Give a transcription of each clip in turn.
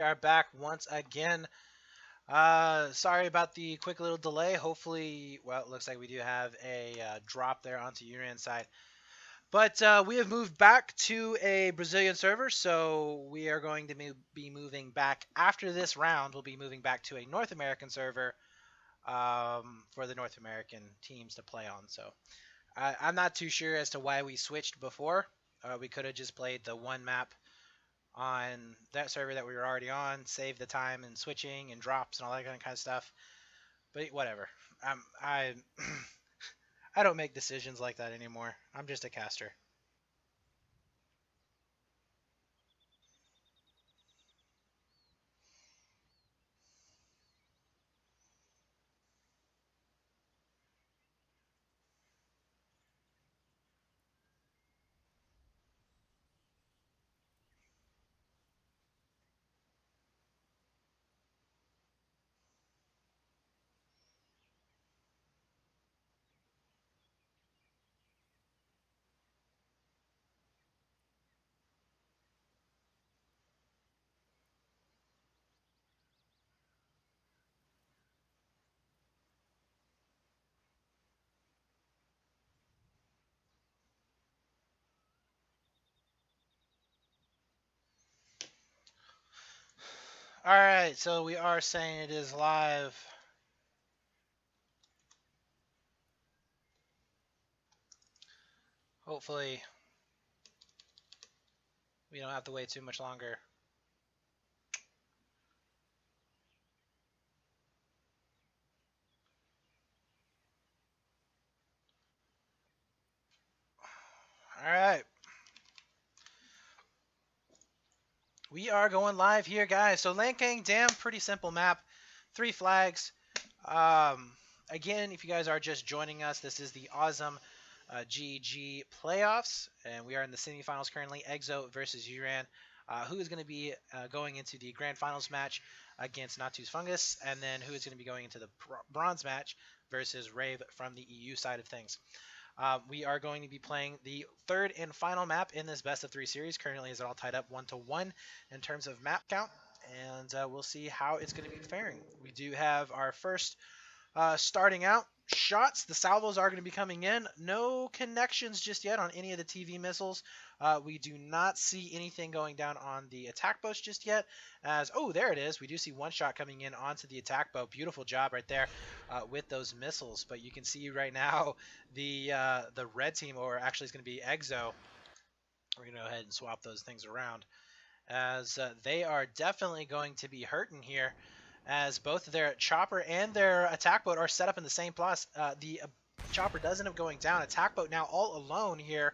We are back once again. Sorry about the quick little delay. Hopefully, well, it looks like we do have a drop there onto Uran's side. But we have moved back to a Brazilian server, so we are going to be moving back after this round. We'll be moving back to a North American server for the North American teams to play on. So I'm not too sure as to why we switched before. We could have just played the one map on that server that we were already on, save the time and switching and drops and all that kind of stuff. But whatever. I I don't make decisions like that anymore. I'm just a caster. All right, so we are saying it is live. Hopefully, we don't have to wait too much longer. All right. We are going live here, guys. So Lancang Dam, pretty simple map. 3 flags. Um, Again, if you guys are just joining us, this is the Auzom GG playoffs, and we are in the semifinals currently. Exo versus Uran, who is going to be going into the grand finals match against Natu's Fungus, and then who is going to be going into the bronze match versus Rave from the EU side of things. We are going to be playing the third and final map in this best of 3 series. Currently, is it all tied up 1-1 in terms of map count, and we'll see how it's going to be faring. We do have our first starting out shots. The salvos are going to be coming in. No connections just yet on any of the TV missiles. We do not see anything going down on the attack boats just yet. As oh, there it is. We do see one shot coming in onto the attack boat. Beautiful job right there with those missiles. But you can see right now the red team, or actually it's going to be Exo. We're going to go ahead and swap those things around, as they are definitely going to be hurting here, as both their chopper and their attack boat are set up in the same place. The chopper does end up going down. Attack boat now all alone here,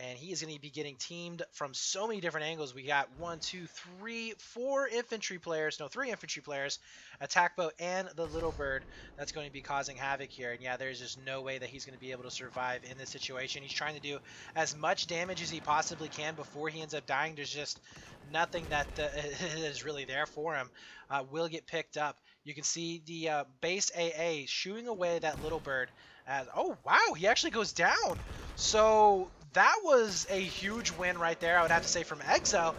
and he is going to be getting teamed from so many different angles. We got 1, 2, 3, 4 infantry players. No, 3 infantry players. Attack boat and the little bird that's going to be causing havoc here. And yeah, there's just no way that he's going to be able to survive in this situation. He's trying to do as much damage as he possibly can before he ends up dying. There's just nothing that is really there for him. Will get picked up. You can see the base AA shooing away that little bird. As oh wow, he actually goes down. So that was a huge win right there, I would have to say, from Exo,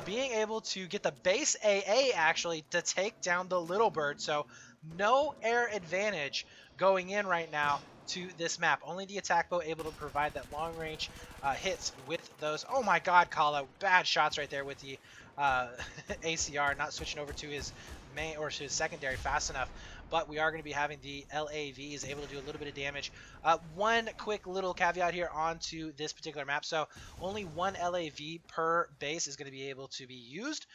being able to get the base AA actually to take down the little bird. So no air advantage going in right now to this map. Only the attack boat able to provide that long range hits with those. Oh my god, Kala, bad shots right there with the ACR, not switching over to his main or to his secondary fast enough. But we are going to be having the LAVs able to do a little bit of damage. One quick little caveat here onto this particular map. So only one LAV per base is going to be able to be used.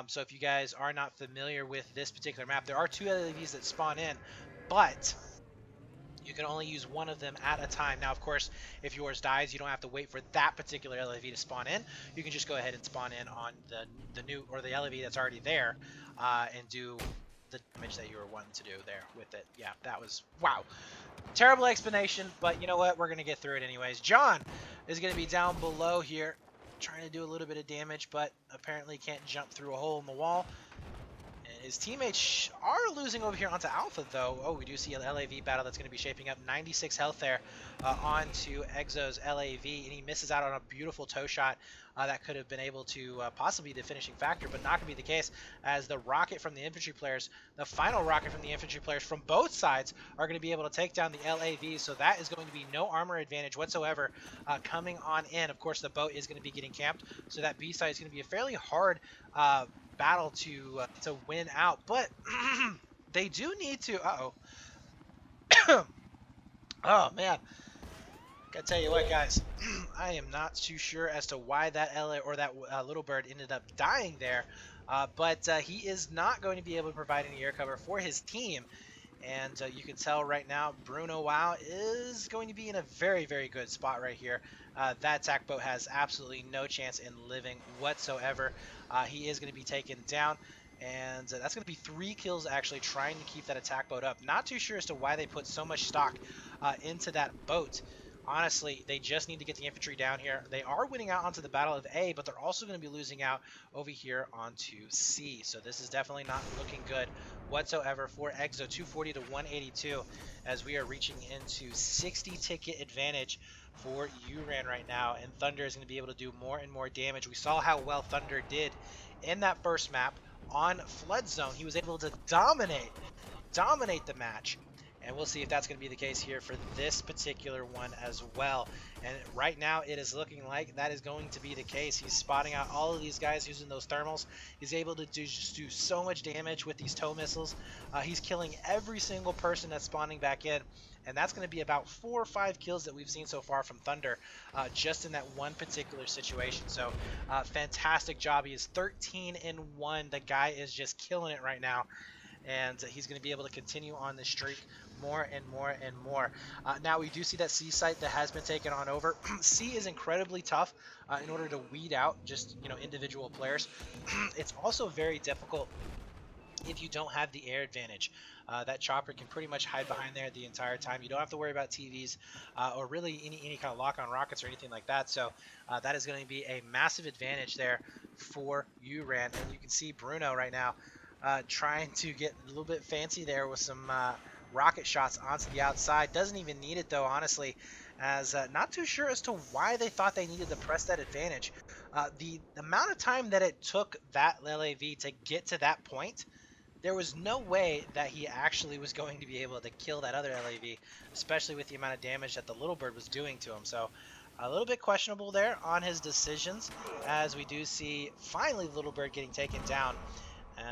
So if you guys are not familiar with this particular map, there are 2 LAVs that spawn in, but you can only use one of them at a time. Now, of course, if yours dies, you don't have to wait for that particular LAV to spawn in. You can just go ahead and spawn in on the new, or the LAV that's already there, and do the damage that you were wanting to do there with it. Yeah, that was, wow. Terrible explanation, but you know what? We're going to get through it anyways. John is going to be down below here, trying to do a little bit of damage, but apparently can't jump through a hole in the wall. And His teammates are losing over here onto Alpha, though. Oh, we do see an LAV battle that's going to be shaping up. 96 health there onto Exo's LAV, and he misses out on a beautiful toe shot that could have been able to possibly be the finishing factor, but not going to be the case, as the rocket from the infantry players, the final rocket from the infantry players from both sides, are going to be able to take down the LAV, so that is going to be no armor advantage whatsoever coming on in. Of course, the boat is going to be getting camped, so that B side is going to be a fairly hard battle to win out, but they do need to. Oh man, gotta tell you what, guys, I am not too sure as to why that LA or that little bird ended up dying there, but he is not going to be able to provide any air cover for his team. And you can tell right now, Bruno Wow is going to be in a very, very good spot right here. That attack boat has absolutely no chance in living whatsoever. He is going to be taken down, and that's going to be 3 kills actually trying to keep that attack boat up. Not too sure as to why they put so much stock into that boat. Honestly, they just need to get the infantry down here. They are winning out onto the Battle of A, but they're also going to be losing out over here onto C. So this is definitely not looking good whatsoever for Exo. 240 to 182 as we are reaching into 60 ticket advantage for Uran right now, and Thunder is going to be able to do more and more damage. We saw how well Thunder did in that first map on Flood Zone. He was able to dominate the match. And we'll see if that's going to be the case here for this particular one as well. And right now it is looking like that is going to be the case. He's spotting out all of these guys using those thermals. He's able to just do so much damage with these tow missiles. He's killing every single person that's spawning back in. And that's going to be about 4 or 5 kills that we've seen so far from Thunder just in that one particular situation. So fantastic job. He is 13-1. The guy is just killing it right now. And he's going to be able to continue on this streak more and more and more. Now we do see that C site that has been taken on over. C is incredibly tough in order to weed out just individual players. It's also very difficult if you don't have the air advantage. That chopper can pretty much hide behind there the entire time. You don't have to worry about TVs or really any kind of lock-on rockets or anything like that. So that is going to be a massive advantage there for Uran. And you can see Bruno right now trying to get a little bit fancy there with some rocket shots onto the outside. Doesn't even need it though, honestly, as not too sure as to why they thought they needed to press that advantage. The amount of time that it took that LAV to get to that point, there was no way that he actually was going to be able to kill that other LAV, especially with the amount of damage that the little bird was doing to him. So a little bit questionable there on his decisions, as we do see finally the little bird getting taken down,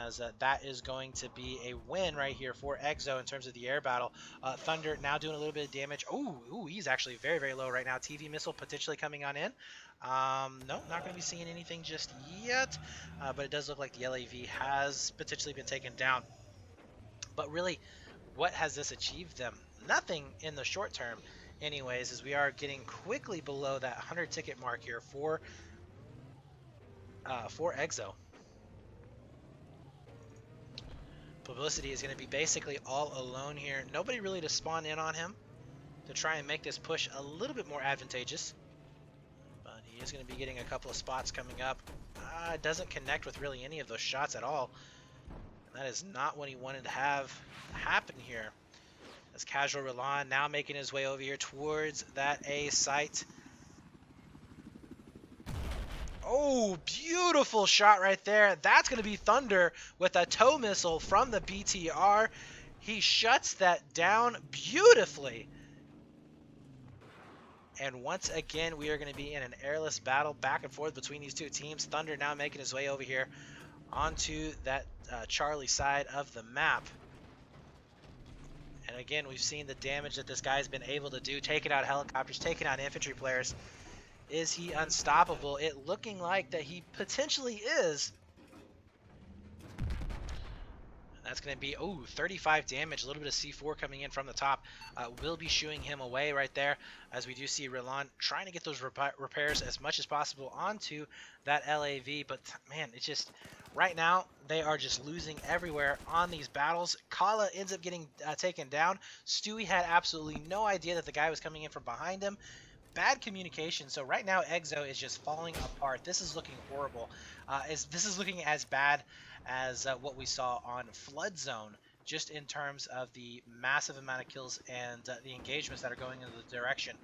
as that is going to be a win right here for Exo in terms of the air battle. Thunder now doing a little bit of damage. Ooh, he's actually very, very low right now. TV missile potentially coming on in. No, not going to be seeing anything just yet, but it does look like the LAV has potentially been taken down. But really, what has this achieved them? Nothing in the short term anyways, as we are getting quickly below that 100 ticket mark here for Exo. Publicity is going to be basically all alone here. Nobody really to spawn in on him to try and make this push a little bit more advantageous. But he is going to be getting a couple of spots coming up. Doesn't connect with really any of those shots at all. And that is not what he wanted to have happen here. As Casual Roland now making his way over here towards that A site. Oh, beautiful shot right there. That's going to be Thunder with a tow missile from the BTR. He shuts that down beautifully. And once again, we are going to be in an airless battle back and forth between these two teams. Thunder now making his way over here onto that Charlie side of the map. And again, we've seen the damage that this guy's been able to do, taking out helicopters, taking out infantry players. Is he unstoppable? It looking like that he potentially is. That's going to be, 35 damage, a little bit of C4 coming in from the top. Will be shooing him away right there, as we do see Roland trying to get those repairs as much as possible onto that LAV. But man, it's just, right now, they are just losing everywhere on these battles. Kala ends up getting taken down. Stewie had absolutely no idea that the guy was coming in from behind him. Bad communication. So right now Exo is just falling apart. This is looking horrible. This is looking as bad as what we saw on Flood Zone, just in terms of the massive amount of kills and the engagements that are going in the direction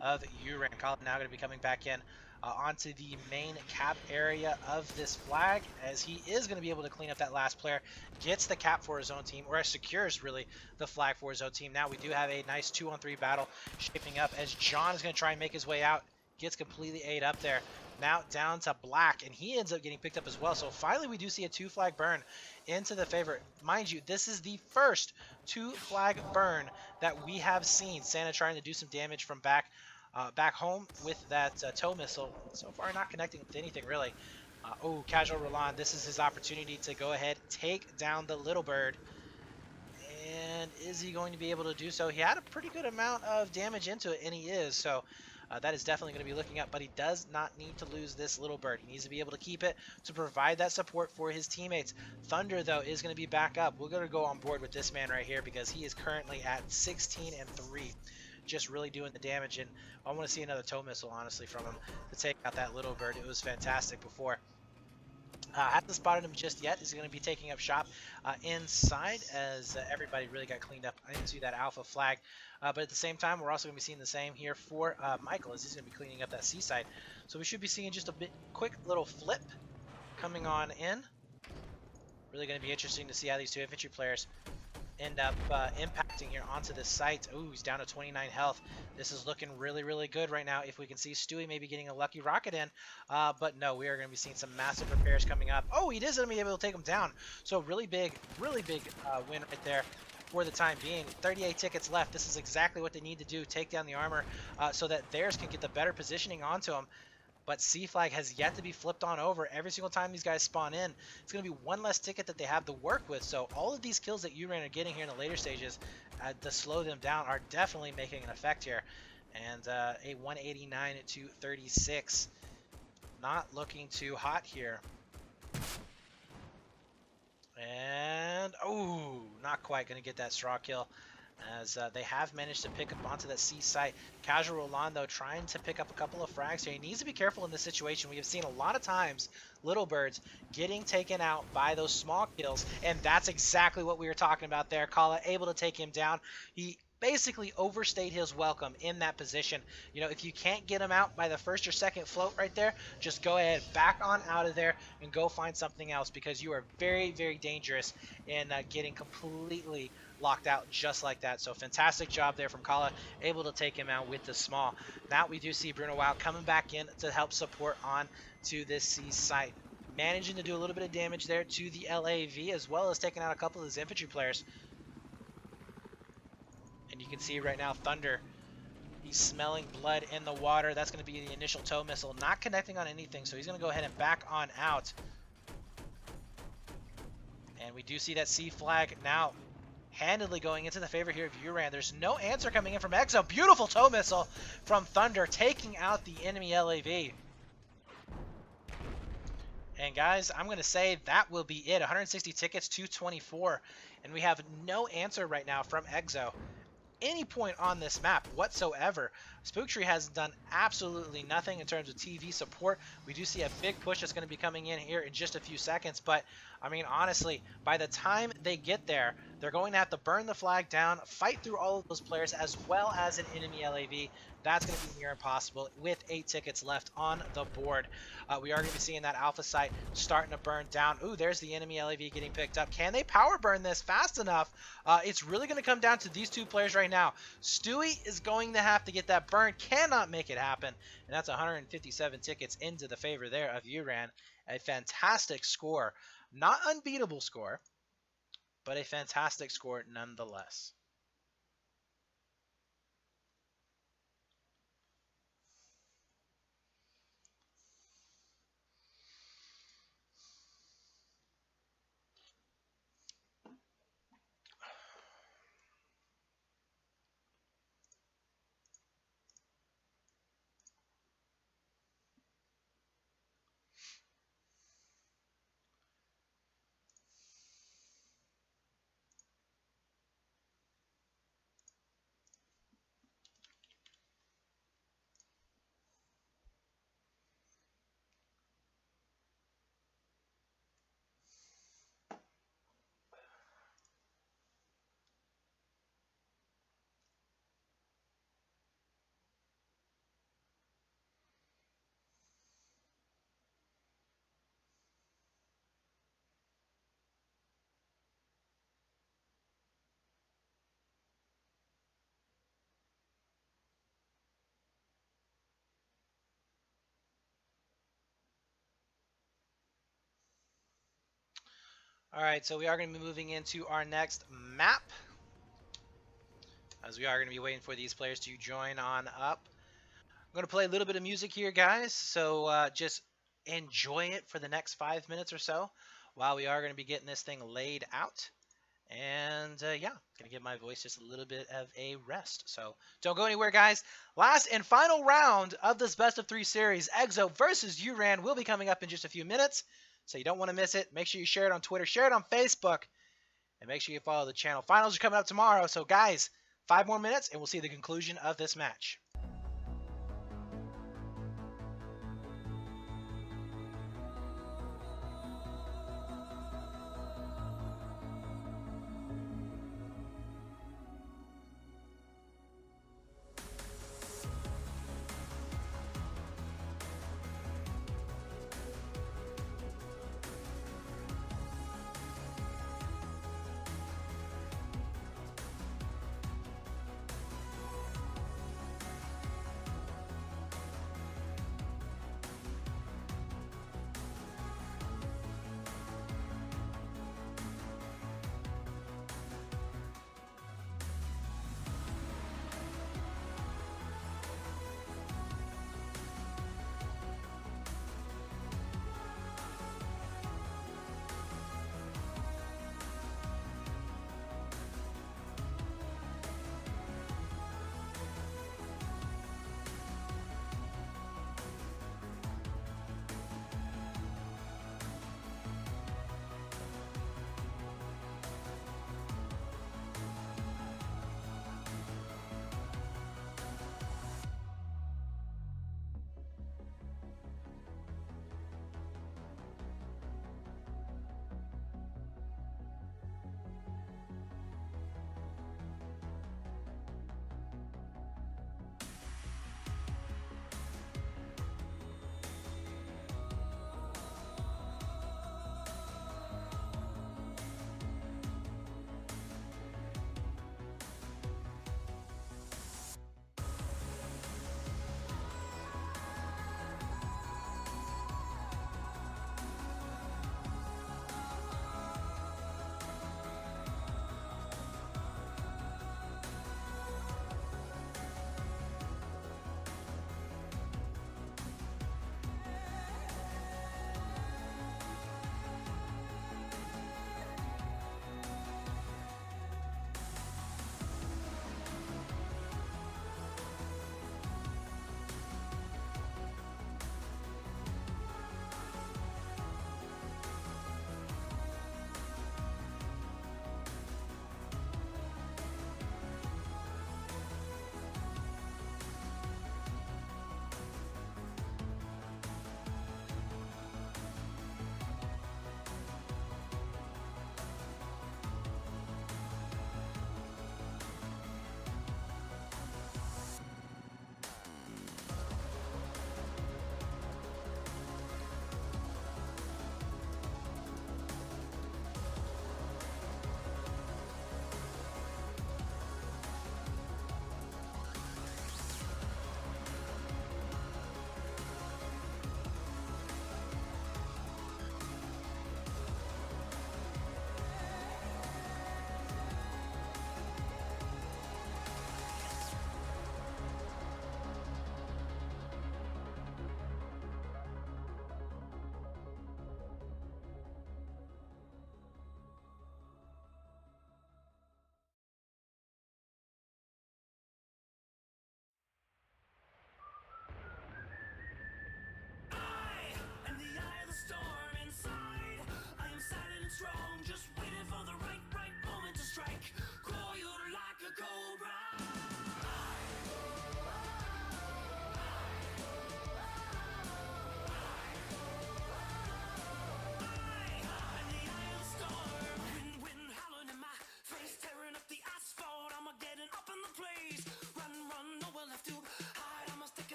of Uran. Colin now going to be coming back in onto the main cap area of this flag, as he is going to be able to clean up that last player, gets the cap for his own team, or secures really the flag for his own team. Now we do have a nice 2-on-3 battle shaping up as John is going to try and make his way out, gets completely ate up there. Now down to Black, and he ends up getting picked up as well. So finally we do see a 2-flag burn into the favor. Mind you, this is the first 2-flag burn that we have seen. Santa trying to do some damage from back home with that tow missile. So far not connecting with anything really. Oh, Casual Roland, this is his opportunity to go ahead, take down the little bird. And is he going to be able to do so? He had a pretty good amount of damage into it, and he is. So that is definitely going to be looking up, but he does not need to lose this little bird. He needs to be able to keep it to provide that support for his teammates. Thunder, though, is going to be back up. We're going to go on board with this man right here because he is currently at 16-3. Just really doing the damage, and I want to see another tow missile, honestly, from him to take out that little bird. It was fantastic before. Hasn't spotted him just yet. He's going to be taking up shop inside as everybody really got cleaned up into that alpha flag. But at the same time, we're also going to be seeing the same here for Michael, as he's going to be cleaning up that seaside. So we should be seeing just a bit quick little flip coming on in. Really going to be interesting to see how these two infantry players end up impacting here onto this site. Ooh, he's down to 29 health. This is looking really, really good right now. If we can see Stewie maybe getting a lucky rocket in, but no, we are going to be seeing some massive repairs coming up. Oh, he is going to be able to take him down. So really big win right there for the time being. 38 tickets left. This is exactly what they need to do. Take down the armor so that theirs can get the better positioning onto him. But C-Flag has yet to be flipped on over. Every single time these guys spawn in, it's going to be one less ticket that they have to work with. So all of these kills that Uran are getting here in the later stages to slow them down are definitely making an effect here. And a 189 to 36. Not looking too hot here. And, oh, not quite going to get that straw kill, as they have managed to pick up onto that C site. Casual Roland, though, trying to pick up a couple of frags here. He needs to be careful in this situation. We have seen a lot of times little birds getting taken out by those small kills, and that's exactly what we were talking about there. Kala able to take him down. He basically overstayed his welcome in that position. You know, if you can't get him out by the first or second float right there, just go ahead, back on out of there and go find something else, because you are very, very dangerous in getting completely locked out just like that. So fantastic job there from Kala, able to take him out with the small. Now we do see Bruno Wow coming back in to help support on to this C site, managing to do a little bit of damage there to the LAV, as well as taking out a couple of his infantry players. And you can see right now Thunder, he's smelling blood in the water. That's going to be the initial tow missile, not connecting on anything, so he's going to go ahead and back on out. And we do see that C flag now handedly going into the favor here of Uran. There's no answer coming in from Exo. Beautiful tow missile from Thunder, taking out the enemy LAV. And guys, I'm going to say that will be it. 160 tickets, 224. And we have no answer right now from Exo any point on this map whatsoever. Spooktree has done absolutely nothing in terms of TV support. We do see a big push that's going to be coming in here in just a few seconds, but I mean, honestly, by the time they get there, they're going to have to burn the flag down, fight through all of those players, as well as an enemy LAV. That's going to be near impossible with 8 tickets left on the board. We are going to be seeing that alpha site starting to burn down. Ooh, there's the enemy LAV getting picked up. Can they power burn this fast enough? It's really going to come down to these two players right now. Stewie is going to have to get that burn. Cannot make it happen. And that's 157 tickets into the favor there of Uran. A fantastic score. Not unbeatable score, but a fantastic score nonetheless. All right, so we are going to be moving into our next map, as we are going to be waiting for these players to join on up. I'm going to play a little bit of music here, guys, so just enjoy it for the next 5 minutes or so while we are going to be getting this thing laid out. And yeah, going to give my voice just a little bit of a rest. So don't go anywhere, guys. Last and final round of this best of 3 series, Exo versus Uran, will be coming up in just a few minutes. So you don't want to miss it. Make sure you share it on Twitter, share it on Facebook, and make sure you follow the channel. Finals are coming up tomorrow. So guys, 5 more minutes and we'll see the conclusion of this match.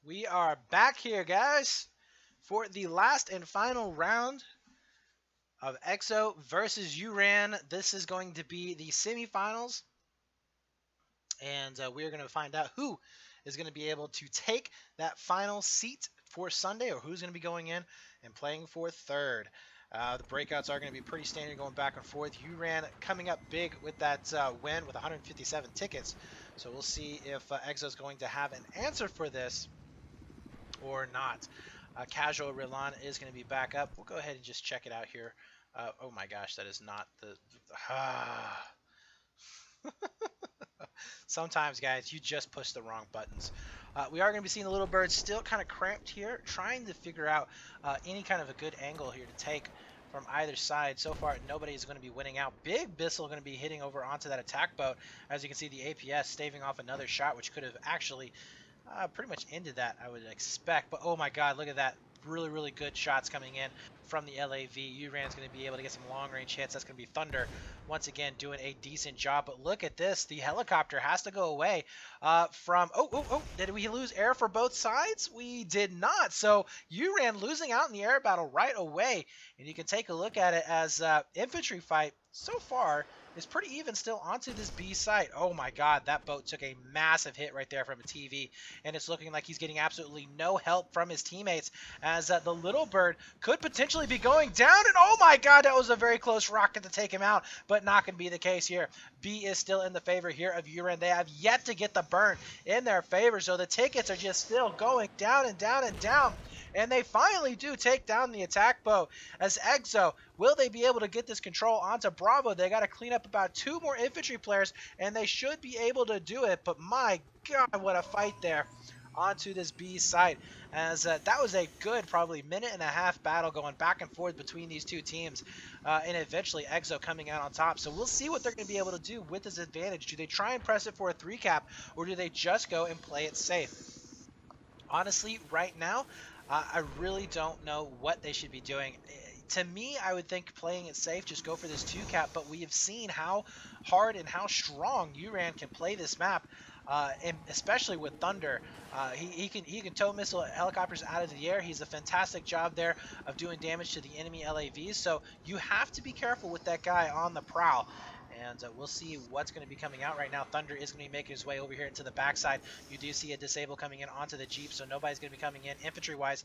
We are back here, guys, for the last and final round of EXO versus Uran. This is going to be the semifinals, and we're going to find out who is going to be able to take that final seat for Sunday, or who's going to be going in and playing for third. The breakouts are going to be pretty standard, going back and forth. Uran coming up big with that win with 157 tickets. So we'll see if EXO is going to have an answer for this or not. Casual Rilan is going to be back up. We'll go ahead and just check it out here. Oh my gosh, that is not the... Sometimes, guys, you just push the wrong buttons. We are going to be seeing the little bird still kind of cramped here, trying to figure out any kind of a good angle here to take from either side. So far, nobody is going to be winning out. Big Bissell going to be hitting over onto that attack boat. As you can see, the APS staving off another shot, which could have actually pretty much ended that, I would expect. But oh my god, look at that. Really, really good shots coming in from the LAV. Uran's going to be able to get some long-range hits. That's going to be Thunder once again doing a decent job. But look at this. The helicopter has to go away from... Oh, did we lose air for both sides? We did not. So Uran losing out in the air battle right away. And you can take a look at it as infantry fight so far is pretty even still onto this B site. Oh my god, that boat took a massive hit right there from a TV, and it's looking like he's getting absolutely no help from his teammates, as the little bird could potentially be going down, and oh my god, that was a very close rocket to take him out, but not going to be the case here. B is still in the favor here of Uran. They have yet to get the burn in their favor, so the tickets are just still going down and down and down. And they finally do take down the attack boat as EXO. Will they be able to get this control onto Bravo? They got to clean up about 2 more infantry players, and they should be able to do it. But my god, what a fight there onto this B site, as that was a good probably minute and a half battle going back and forth between these two teams, and eventually EXO coming out on top. So we'll see what they're going to be able to do with this advantage. Do they try and press it for a 3 cap, or do they just go and play it safe? Honestly, right now, I really don't know what they should be doing. To me, I would think playing it safe, just go for this 2 cap, but we have seen how hard and how strong Uran can play this map, and especially with Thunder. He can tow missile helicopters out of the air. He's a fantastic job there of doing damage to the enemy LAVs, so you have to be careful with that guy on the prowl. And we'll see what's going to be coming out right now. Thunder is going to be making his way over here into the backside. You do see a disable coming in onto the Jeep, so nobody's going to be coming in infantry-wise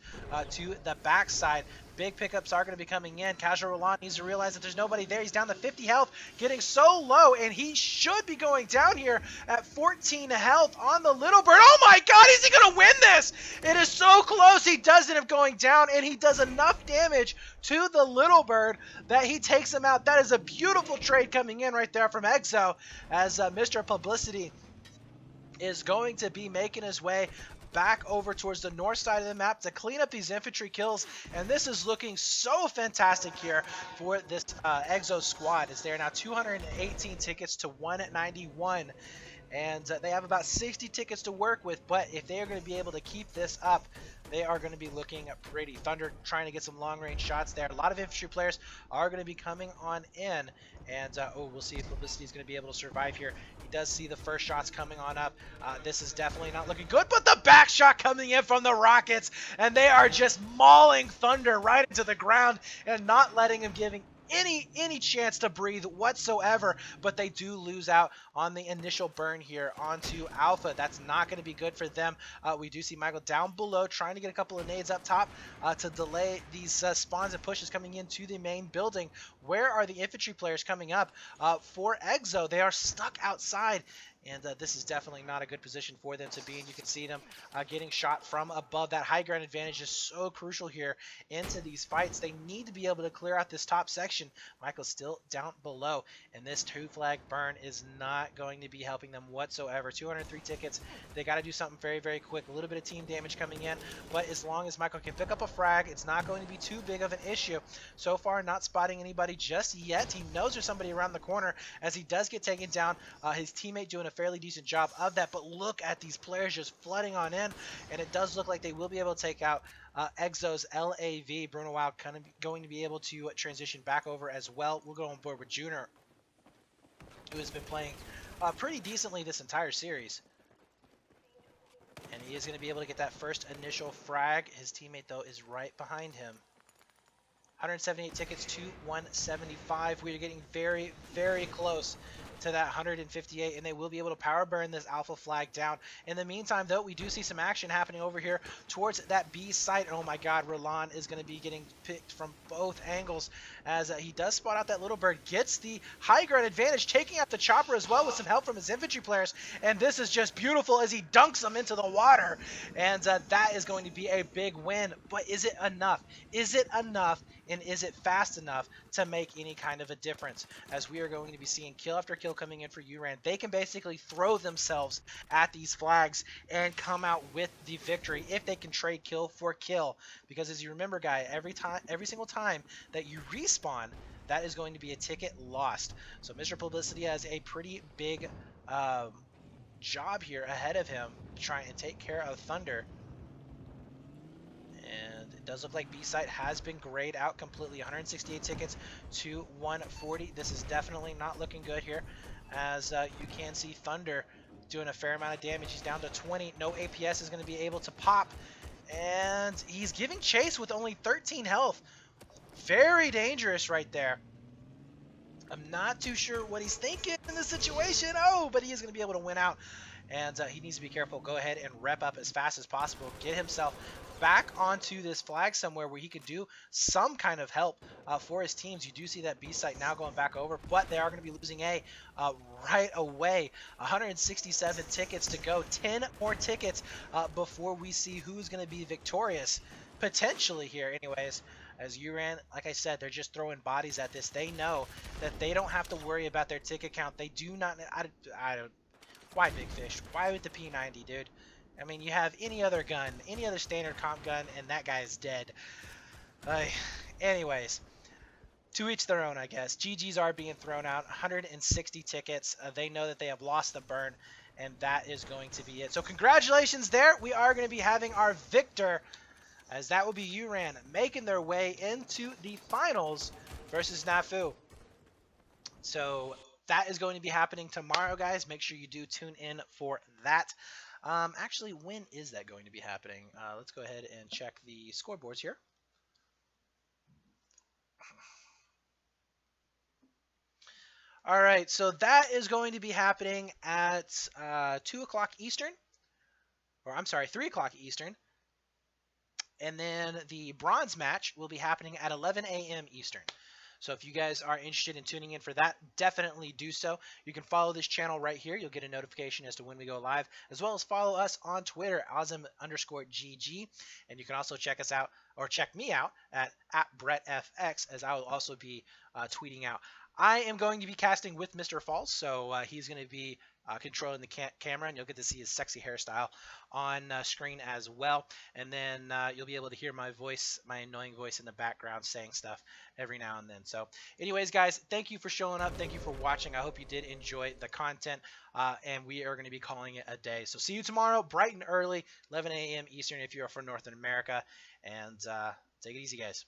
to the backside. Big pickups are going to be coming in. Casual Roland needs to realize that there's nobody there. He's down to 50 health, getting so low, and he should be going down here at 14 health on the little bird. Oh my god, is he going to win this? It is so close. He does end up going down, and he does enough damage to the little bird that he takes him out. That is a beautiful trade coming in right there from EXO, as Mr. Publicity is going to be making his way back over towards the north side of the map to clean up these infantry kills, and this is looking so fantastic here for this EXO squad, as they are now 218 tickets to 191, and they have about 60 tickets to work with. But if they are going to be able to keep this up, they are going to be looking pretty. Thunder trying to get some long-range shots there. A lot of infantry players are going to be coming on in, and we'll see if Publicity is going to be able to survive here. He does see the first shots coming on up. This is definitely not looking good, but the back shot coming in from the Rockets, and they are just mauling Thunder right into the ground and not letting him giving any chance to breathe whatsoever. But they do lose out on the initial burn here onto Alpha. That's not going to be good for them. We do see Michael down below trying to get a couple of nades up top to delay these spawns and pushes coming into the main building. Where are the infantry players coming up for EXO? They are stuck outside, and this is definitely not a good position for them to be in. You can see them getting shot from above. That high ground advantage is so crucial here into these fights. They need to be able to clear out this top section. Michael's still down below, and this 2 flag burn is not going to be helping them whatsoever. 203 tickets. They got to do something very, very quick. A little bit of team damage coming in, but as long as Michael can pick up a frag, it's not going to be too big of an issue. So far, not spotting anybody just yet. He knows there's somebody around the corner as he does get taken down. His teammate doing a fairly decent job of that, but look at these players just flooding on in, and it does look like they will be able to take out EXO's LAV. Bruno Wild kind of going to be able to transition back over as well. We'll go on board with Junior, who has been playing pretty decently this entire series. And he is going to be able to get that first initial frag. His teammate, though, is right behind him. 178 tickets to 175. We are getting very, very close to that 158, and they will be able to power burn this alpha flag down. In the meantime, though, we do see some action happening over here towards that B site. Oh my god, Roland is going to be getting picked from both angles as he does spot out that little bird, gets the high ground advantage, taking out the chopper as well with some help from his infantry players, and this is just beautiful as he dunks them into the water, and that is going to be a big win. But is it enough? Is it enough? And is it fast enough to make any kind of a difference? As we are going to be seeing kill after kill coming in for Uran, they can basically throw themselves at these flags and come out with the victory if they can trade kill for kill. Because as you remember, guy, every single time that you respawn, that is going to be a ticket lost. So Mr. Publicity has a pretty big job here ahead of him, trying to take care of Thunder. And it does look like B-Site has been grayed out completely. 168 tickets to 140. This is definitely not looking good here, as you can see Thunder doing a fair amount of damage. He's down to 20. No APS is going to be able to pop, and he's giving chase with only 13 health. Very dangerous right there. I'm not too sure what he's thinking in this situation. Oh, but he is going to be able to win out. And he needs to be careful. Go ahead and rep up as fast as possible. Get himself back onto this flag somewhere where he could do some kind of help for his teams. You do see that B site now going back over, but they are going to be losing A right away. 167 tickets to go. 10 more tickets before we see who's going to be victorious potentially here. Anyways, as Uran, like I said, they're just throwing bodies at this. They know that they don't have to worry about their ticket count. They do not. I don't. Why Big Fish? Why with the P90, dude? I mean, you have any other gun, any other standard comp gun, and that guy is dead. Anyways, to each their own, I guess. GGs are being thrown out. 160 tickets. They know that they have lost the burn, and that is going to be it. So congratulations there. We are going to be having our victor, as that will be Uran, making their way into the finals versus Nafu. So that is going to be happening tomorrow, guys. Make sure you do tune in for that. Actually, when is that going to be happening? Let's go ahead and check the scoreboards here. All right, so that is going to be happening at 2 o'clock Eastern. Or I'm sorry, 3 o'clock Eastern. And then the bronze match will be happening at 11 a.m. Eastern. So if you guys are interested in tuning in for that, definitely do so. You can follow this channel right here. You'll get a notification as to when we go live, as well as follow us on Twitter, Auzom_GG. And you can also check us out, or check me out at BrettFX, as I will also be tweeting out. I am going to be casting with Mr. Falls, so he's going to be controlling the camera, and you'll get to see his sexy hairstyle on screen as well. And then you'll be able to hear my voice, my annoying voice in the background saying stuff every now and then. So anyways, guys, thank you for showing up. Thank you for watching. I hope you did enjoy the content, and we are going to be calling it a day. So see you tomorrow, bright and early, 11 a.m. Eastern if you're from North America, and take it easy, guys.